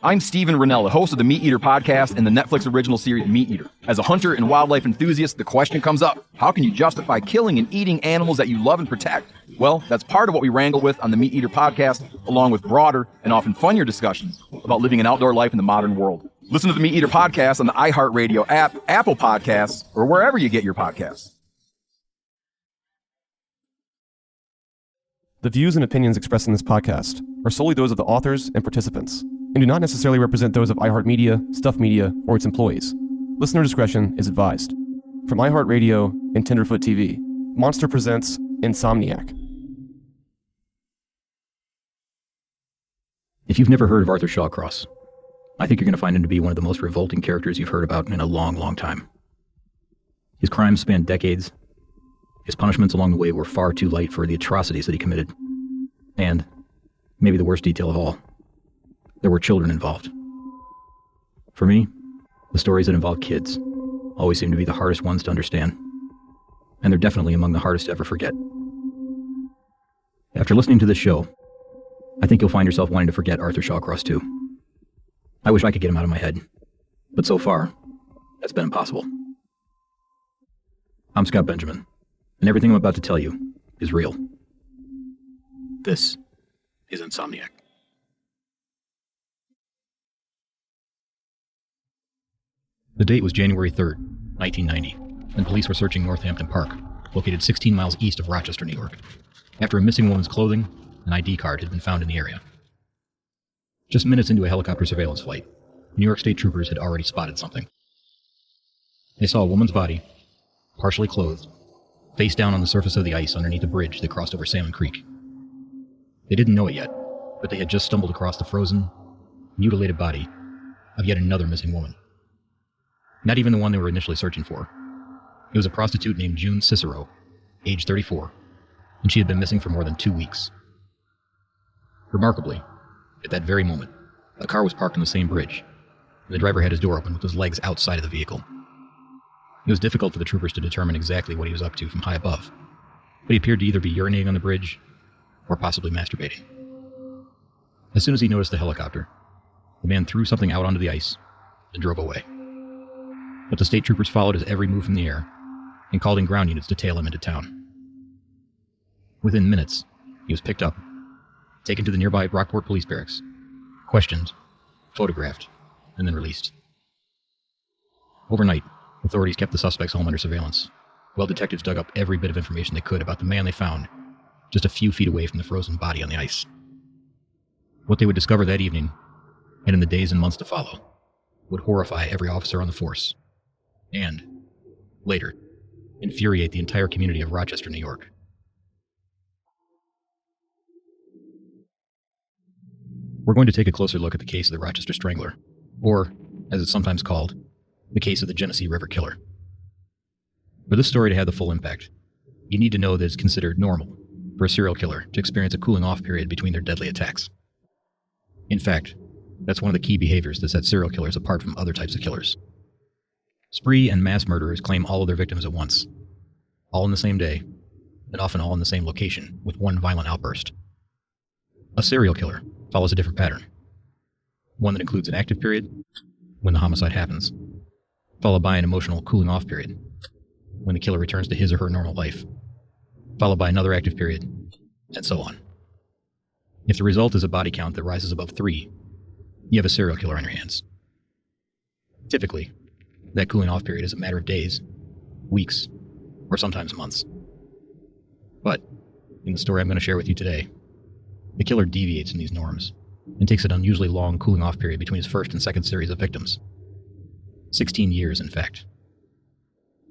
I'm Steven Rennell, the host of the Meat Eater podcast and the Netflix original series Meat Eater. As a hunter and wildlife enthusiast, the question comes up, how can you justify killing and eating animals that you love and protect? Well, that's part of what we wrangle with on the Meat Eater podcast, along with broader and often funnier discussions about living an outdoor life in the modern world. Listen to the Meat Eater podcast on the iHeartRadio app, Apple Podcasts, or wherever you get your podcasts. The views and opinions expressed in this podcast are solely those of the authors and participants, and do not necessarily represent those of iHeartMedia, Stuff Media, or its employees. Listener discretion is advised. From iHeartRadio and Tenderfoot TV, Monster presents Insomniac. If you've never heard of Arthur Shawcross, I think you're going to find him to be one of the most revolting characters you've heard about in a long, long time. His crimes spanned decades. His punishments along the way were far too light for the atrocities that he committed. And, maybe the worst detail of all, there were children involved. For me, the stories that involve kids always seem to be the hardest ones to understand. And they're definitely among the hardest to ever forget. After listening to this show, I think you'll find yourself wanting to forget Arthur Shawcross too. I wish I could get him out of my head, but so far, that's been impossible. I'm Scott Benjamin, and everything I'm about to tell you is real. This is Insomniac. The date was January 3rd, 1990, and police were searching Northampton Park, located 16 miles east of Rochester, New York, after a missing woman's clothing and ID card had been found in the area. Just minutes into a helicopter surveillance flight, New York State troopers had already spotted something. They saw a woman's body, partially clothed, face down on the surface of the ice underneath a bridge that crossed over Salmon Creek. They didn't know it yet, but they had just stumbled across the frozen, mutilated body of yet another missing woman. Not even the one they were initially searching for. It was a prostitute named June Cicero, age 34, and she had been missing for more than 2 weeks. Remarkably, at that very moment, a car was parked on the same bridge, and the driver had his door open with his legs outside of the vehicle. It was difficult for the troopers to determine exactly what he was up to from high above, but he appeared to either be urinating on the bridge or possibly masturbating. As soon as he noticed the helicopter, the man threw something out onto the ice and drove away. But the state troopers followed his every move from the air and called in ground units to tail him into town. Within minutes, he was picked up, taken to the nearby Brockport police barracks, questioned, photographed, and then released. Overnight, authorities kept the suspect's home under surveillance, while detectives dug up every bit of information they could about the man they found just a few feet away from the frozen body on the ice. What they would discover that evening, and in the days and months to follow, would horrify every officer on the force, and, later, infuriate the entire community of Rochester, New York. We're going to take a closer look at the case of the Rochester Strangler, or, as it's sometimes called, the case of the Genesee River Killer. For this story to have the full impact, you need to know that it's considered normal for a serial killer to experience a cooling-off period between their deadly attacks. In fact, that's one of the key behaviors that sets serial killers apart from other types of killers. Spree and mass murderers claim all of their victims at once, all in the same day, and often all in the same location, with one violent outburst. A serial killer follows a different pattern, one that includes an active period, when the homicide happens, followed by an emotional cooling-off period, when the killer returns to his or her normal life, followed by another active period, and so on. If the result is a body count that rises above 3, you have a serial killer on your hands. Typically, that cooling-off period is a matter of days, weeks, or sometimes months. But, in the story I'm going to share with you today, the killer deviates from these norms and takes an unusually long cooling-off period between his first and second series of victims. 16 years, in fact.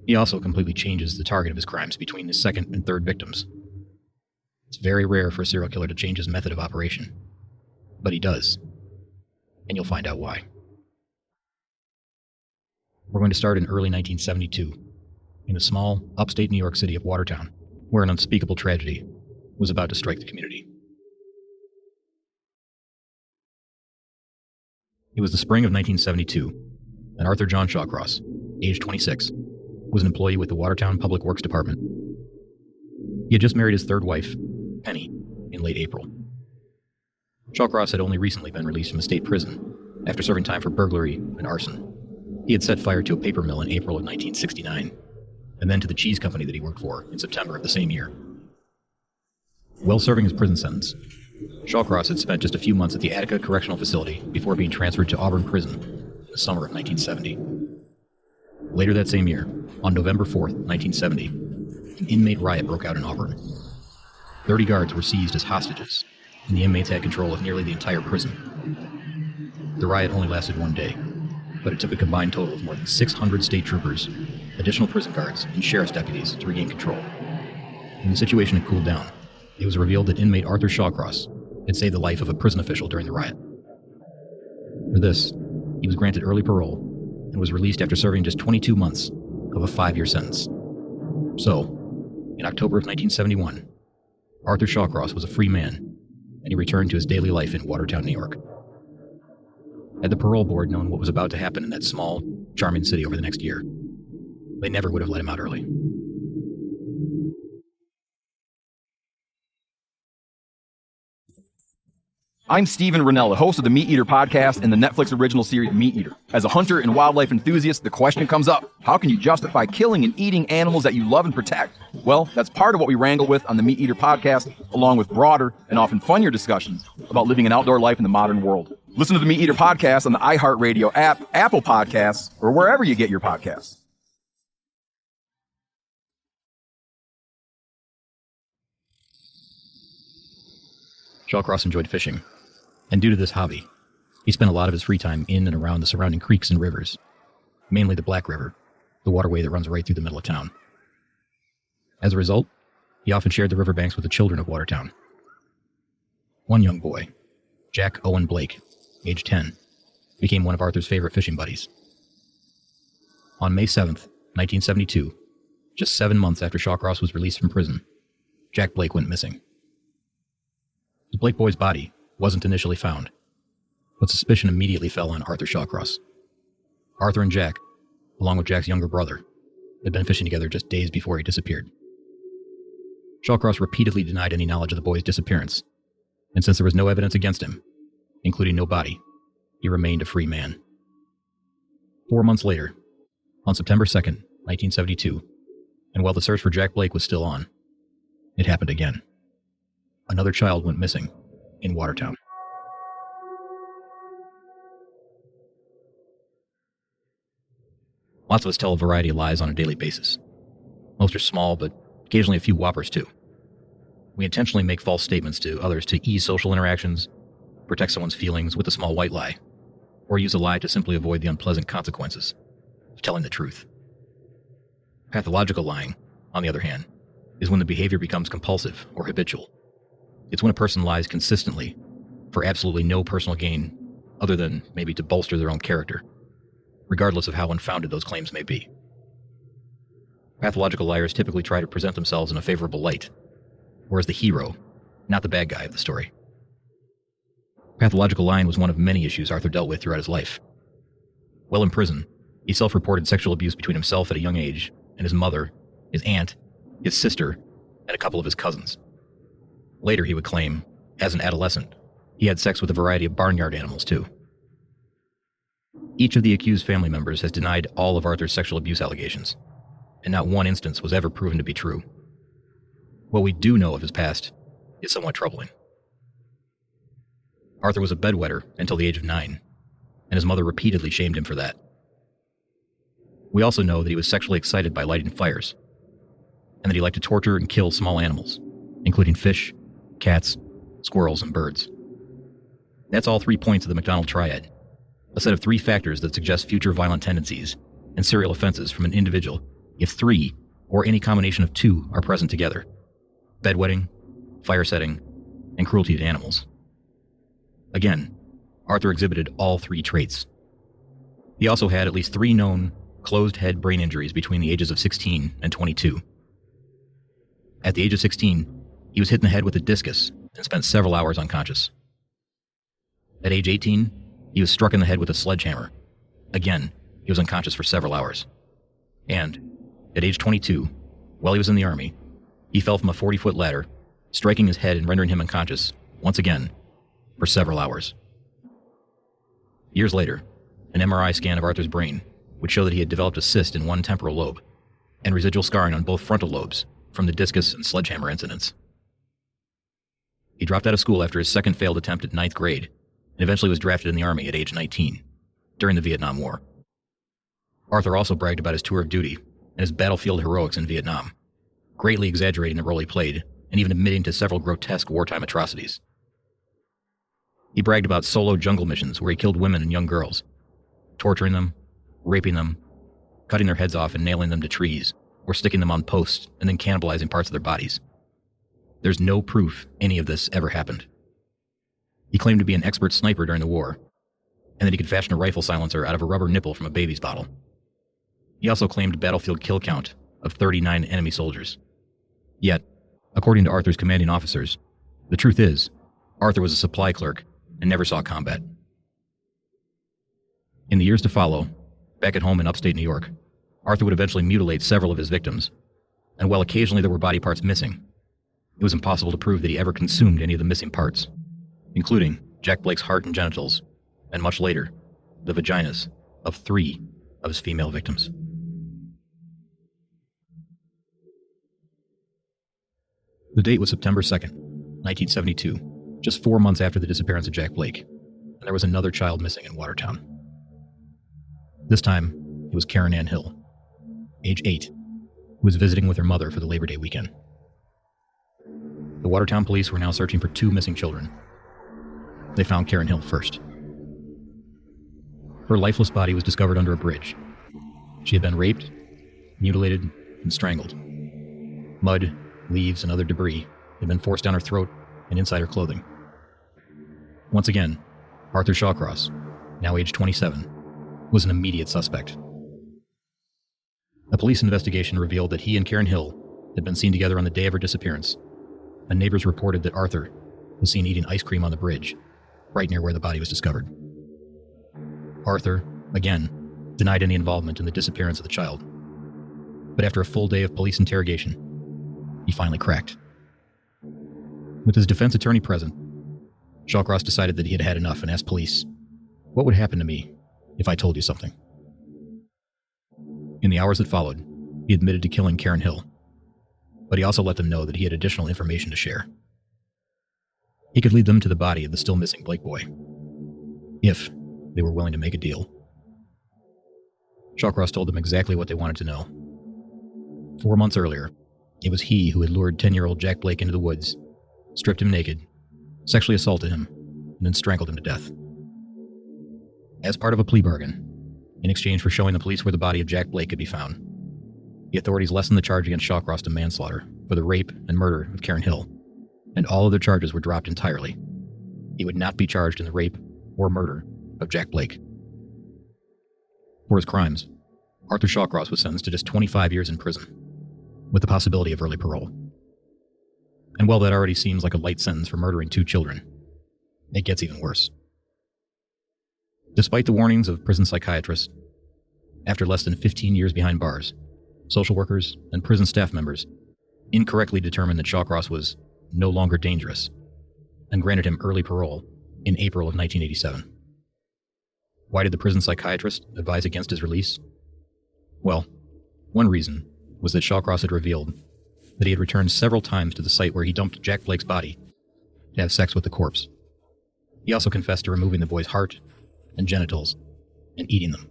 He also completely changes the target of his crimes between his second and third victims. It's very rare for a serial killer to change his method of operation, but he does, and you'll find out why. We're going to start in early 1972, in the small, upstate New York city of Watertown, where an unspeakable tragedy was about to strike the community. It was the spring of 1972, and Arthur John Shawcross, age 26, was an employee with the Watertown Public Works Department. He had just married his third wife, Penny, in late April. Shawcross had only recently been released from a state prison after serving time for burglary and arson. He had set fire to a paper mill in April of 1969, and then to the cheese company that he worked for in September of the same year. While serving his prison sentence, Shawcross had spent just a few months at the Attica Correctional Facility before being transferred to Auburn Prison in the summer of 1970. Later that same year, on November 4th, 1970, an inmate riot broke out in Auburn. 30 guards were seized as hostages, and the inmates had control of nearly the entire prison. The riot only lasted one day, but it took a combined total of more than 600 state troopers, additional prison guards, and sheriff's deputies to regain control. When the situation had cooled down, it was revealed that inmate Arthur Shawcross had saved the life of a prison official during the riot. For this, he was granted early parole and was released after serving just 22 months of a 5-year sentence. So, in October of 1971, Arthur Shawcross was a free man, and he returned to his daily life in Watertown, New York. Had the parole board known what was about to happen in that small, charming city over the next year, they never would have let him out early. I'm Steven Rennell, the host of the Meat Eater podcast and the Netflix original series Meat Eater. As a hunter and wildlife enthusiast, the question comes up, how can you justify killing and eating animals that you love and protect? Well, that's part of what we wrangle with on the Meat Eater podcast, along with broader and often funnier discussions about living an outdoor life in the modern world. Listen to the Meat Eater podcast on the iHeartRadio app, Apple Podcasts, or wherever you get your podcasts. Shawcross enjoyed fishing, and due to this hobby, he spent a lot of his free time in and around the surrounding creeks and rivers, mainly the Black River, the waterway that runs right through the middle of town. As a result, he often shared the riverbanks with the children of Watertown. One young boy, Jack Owen Blake, age 10, became one of Arthur's favorite fishing buddies. On May 7th, 1972, just 7 months after Shawcross was released from prison, Jack Blake went missing. The Blake boy's body wasn't initially found, but suspicion immediately fell on Arthur Shawcross. Arthur and Jack, along with Jack's younger brother, had been fishing together just days before he disappeared. Shawcross repeatedly denied any knowledge of the boy's disappearance, and since there was no evidence against him, including no body, he remained a free man. 4 months later, on September 2nd, 1972, and while the search for Jack Blake was still on, it happened again. Another child went missing in Watertown. Lots of us tell a variety of lies on a daily basis. Most are small, but occasionally a few whoppers too. We intentionally make false statements to others to ease social interactions, protect someone's feelings with a small white lie, or use a lie to simply avoid the unpleasant consequences of telling the truth. Pathological lying, on the other hand, is when the behavior becomes compulsive or habitual. It's when a person lies consistently for absolutely no personal gain other than maybe to bolster their own character, regardless of how unfounded those claims may be. Pathological liars typically try to present themselves in a favorable light, or as the hero, not the bad guy of the story. Pathological lying was one of many issues Arthur dealt with throughout his life. While in prison, he self-reported sexual abuse between himself at a young age and his mother, his aunt, his sister, and a couple of his cousins. Later, he would claim, as an adolescent, he had sex with a variety of barnyard animals, too. Each of the accused family members has denied all of Arthur's sexual abuse allegations, and not one instance was ever proven to be true. What we do know of his past is somewhat troubling. Arthur was a bedwetter until the age of 9, and his mother repeatedly shamed him for that. We also know that he was sexually excited by lighting fires, and that he liked to torture and kill small animals, including fish, cats, squirrels, and birds. That's all 3 points of the McDonald Triad, a set of 3 factors that suggest future violent tendencies and serial offenses from an individual if 3, or any combination of 2, are present together: bedwetting, fire setting, and cruelty to animals. Again, Arthur exhibited all 3 traits. He also had at least 3 known closed-head brain injuries between the ages of 16 and 22. At the age of 16, he was hit in the head with a discus and spent several hours unconscious. At age 18, he was struck in the head with a sledgehammer. Again, he was unconscious for several hours. And, at age 22, while he was in the Army, he fell from a 40-foot ladder, striking his head and rendering him unconscious, once again, for several hours. Years later, an MRI scan of Arthur's brain would show that he had developed a cyst in one temporal lobe and residual scarring on both frontal lobes from the discus and sledgehammer incidents. He dropped out of school after his second failed attempt at 9th grade and eventually was drafted in the Army at age 19 during the Vietnam War. Arthur also bragged about his tour of duty and his battlefield heroics in Vietnam, greatly exaggerating the role he played and even admitting to several grotesque wartime atrocities. He bragged about solo jungle missions where he killed women and young girls, torturing them, raping them, cutting their heads off and nailing them to trees, or sticking them on posts and then cannibalizing parts of their bodies. There's no proof any of this ever happened. He claimed to be an expert sniper during the war, and that he could fashion a rifle silencer out of a rubber nipple from a baby's bottle. He also claimed a battlefield kill count of 39 enemy soldiers. Yet, according to Arthur's commanding officers, the truth is, Arthur was a supply clerk and never saw combat. In the years to follow, back at home in upstate New York, Arthur would eventually mutilate several of his victims, and while occasionally there were body parts missing, it was impossible to prove that he ever consumed any of the missing parts, including Jack Blake's heart and genitals, and much later, the vaginas of 3 of his female victims. The date was September 2nd, 1972, just 4 months after the disappearance of Jack Blake, and there was another child missing in Watertown. This time, it was Karen Ann Hill, age 8, who was visiting with her mother for the Labor Day weekend. The Watertown police were now searching for 2 missing children. They found Karen Hill first. Her lifeless body was discovered under a bridge. She had been raped, mutilated, and strangled. Mud, leaves, and other debris had been forced down her throat and inside her clothing. Once again, Arthur Shawcross, now age 27, was an immediate suspect. A police investigation revealed that he and Karen Hill had been seen together on the day of her disappearance, and neighbors reported that Arthur was seen eating ice cream on the bridge, right near where the body was discovered. Arthur, again, denied any involvement in the disappearance of the child. But after a full day of police interrogation, he finally cracked. With his defense attorney present, Shawcross decided that he had had enough and asked police, "What would happen to me if I told you something?" In the hours that followed, he admitted to killing Karen Hill, but he also let them know that he had additional information to share. He could lead them to the body of the still missing Blake boy, if they were willing to make a deal. Shawcross told them exactly what they wanted to know. 4 months earlier, it was he who had lured 10-year-old Jack Blake into the woods, stripped him naked, sexually assaulted him, and then strangled him to death. As part of a plea bargain, in exchange for showing the police where the body of Jack Blake could be found, the authorities lessened the charge against Shawcross to manslaughter for the rape and murder of Karen Hill, and all other charges were dropped entirely. He would not be charged in the rape or murder of Jack Blake. For his crimes, Arthur Shawcross was sentenced to just 25 years in prison, with the possibility of early parole. And while that already seems like a light sentence for murdering 2 children, it gets even worse. Despite the warnings of prison psychiatrists, after less than 15 years behind bars, social workers and prison staff members incorrectly determined that Shawcross was no longer dangerous and granted him early parole in April of 1987. Why did the prison psychiatrist advise against his release? Well, one reason was that Shawcross had revealed that he had returned several times to the site where he dumped Jack Blake's body to have sex with the corpse. He also confessed to removing the boy's heart and genitals and eating them.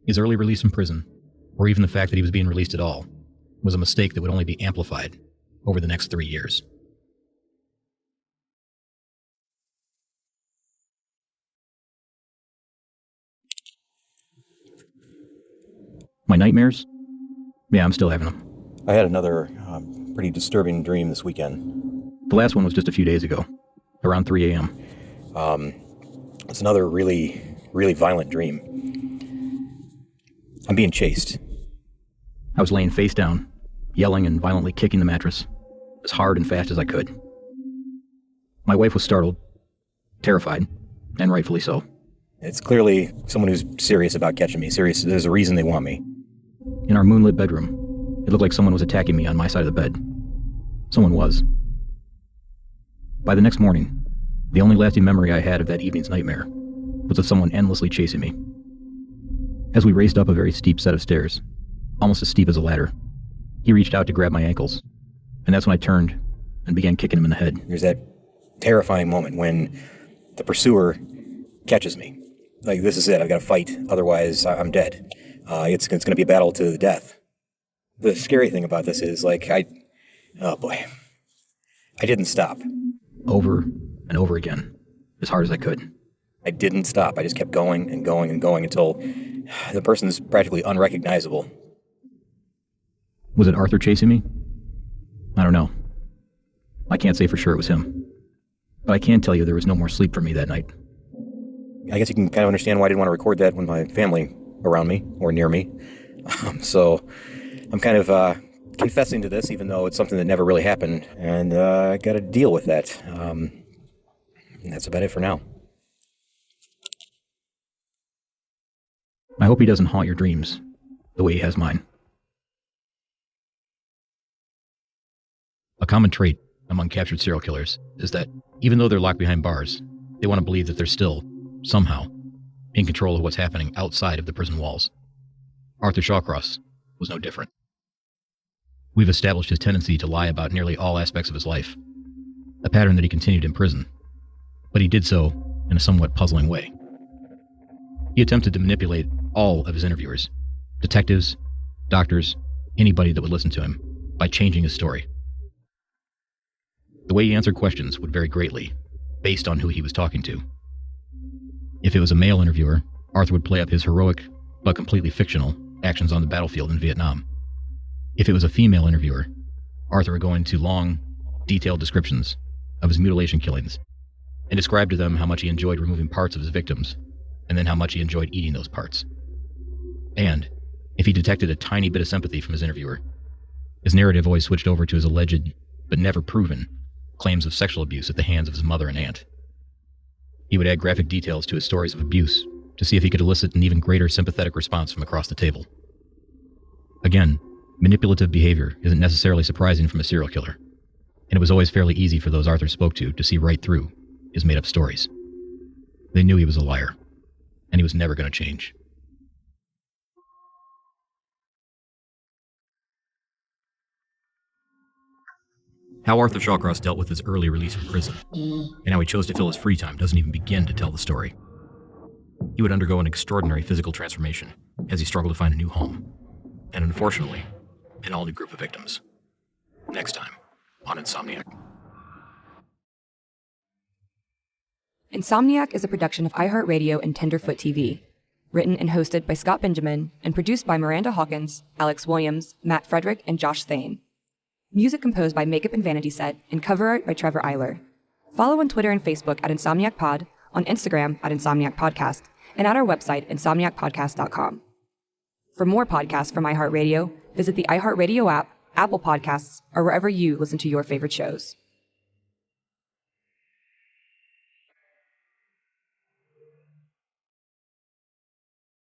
His early release from prison, or even the fact that he was being released at all, was a mistake that would only be amplified over the next 3 years. My nightmares? Yeah, I'm still having them. I had another pretty disturbing dream this weekend. The last one was just a few days ago, around 3 a.m. It's another really, really violent dream. I'm being chased. I was laying face down, yelling and violently kicking the mattress, as hard and fast as I could. My wife was startled, terrified, and rightfully so. It's clearly someone who's serious about catching me. Serious. There's a reason they want me. In our moonlit bedroom, it looked like someone was attacking me on my side of the bed. Someone was. By the next morning, the only lasting memory I had of that evening's nightmare was of someone endlessly chasing me. As we raced up a very steep set of stairs, almost as steep as a ladder, he reached out to grab my ankles, and that's when I turned and began kicking him in the head. There's that terrifying moment when the pursuer catches me. Like, this is it, I've got to fight, otherwise I'm dead. It's going to be a battle to the death. The scary thing about this is, like, oh boy, I didn't stop. Over and over again, as hard as I could. I didn't stop. I just kept going and going and going until the person's practically unrecognizable. Was it Arthur chasing me? I don't know. I can't say for sure it was him. But I can tell you there was no more sleep for me that night. I guess you can kind of understand why I didn't want to record that when my family around me or near me. So I'm kind of confessing to this, even though it's something that never really happened, and I got to deal with that. And that's about it for now. I hope he doesn't haunt your dreams the way he has mine. A common trait among captured serial killers is that even though they're locked behind bars, they want to believe that they're still, somehow, in control of what's happening outside of the prison walls. Arthur Shawcross was no different. We've established his tendency to lie about nearly all aspects of his life, a pattern that he continued in prison, but he did so in a somewhat puzzling way. He attempted to manipulate all of his interviewers, detectives, doctors, anybody that would listen to him, by changing his story. The way he answered questions would vary greatly, based on who he was talking to. If it was a male interviewer, Arthur would play up his heroic, but completely fictional, actions on the battlefield in Vietnam. If it was a female interviewer, Arthur would go into long, detailed descriptions of his mutilation killings, and describe to them how much he enjoyed removing parts of his victims, and then how much he enjoyed eating those parts. And, if he detected a tiny bit of sympathy from his interviewer, his narrative always switched over to his alleged, but never proven, claims of sexual abuse at the hands of his mother and aunt. He would add graphic details to his stories of abuse to see if he could elicit an even greater sympathetic response from across the table. Again, manipulative behavior isn't necessarily surprising from a serial killer, and it was always fairly easy for those Arthur spoke to see right through his made-up stories. They knew he was a liar, and he was never going to change. How Arthur Shawcross dealt with his early release from prison, and how he chose to fill his free time doesn't even begin to tell the story. He would undergo an extraordinary physical transformation as he struggled to find a new home, and unfortunately, an all-new group of victims. Next time on Insomniac. Insomniac is a production of iHeartRadio and Tenderfoot TV. Written and hosted by Scott Benjamin and produced by Miranda Hawkins, Alex Williams, Matt Frederick, and Josh Thane. Music composed by Makeup and Vanity Set and cover art by Trevor Eiler. Follow on Twitter and Facebook at Insomniac Pod, on Instagram at Insomniac Podcast, and at our website, insomniacpodcast.com. For more podcasts from iHeartRadio, visit the iHeartRadio app, Apple Podcasts, or wherever you listen to your favorite shows.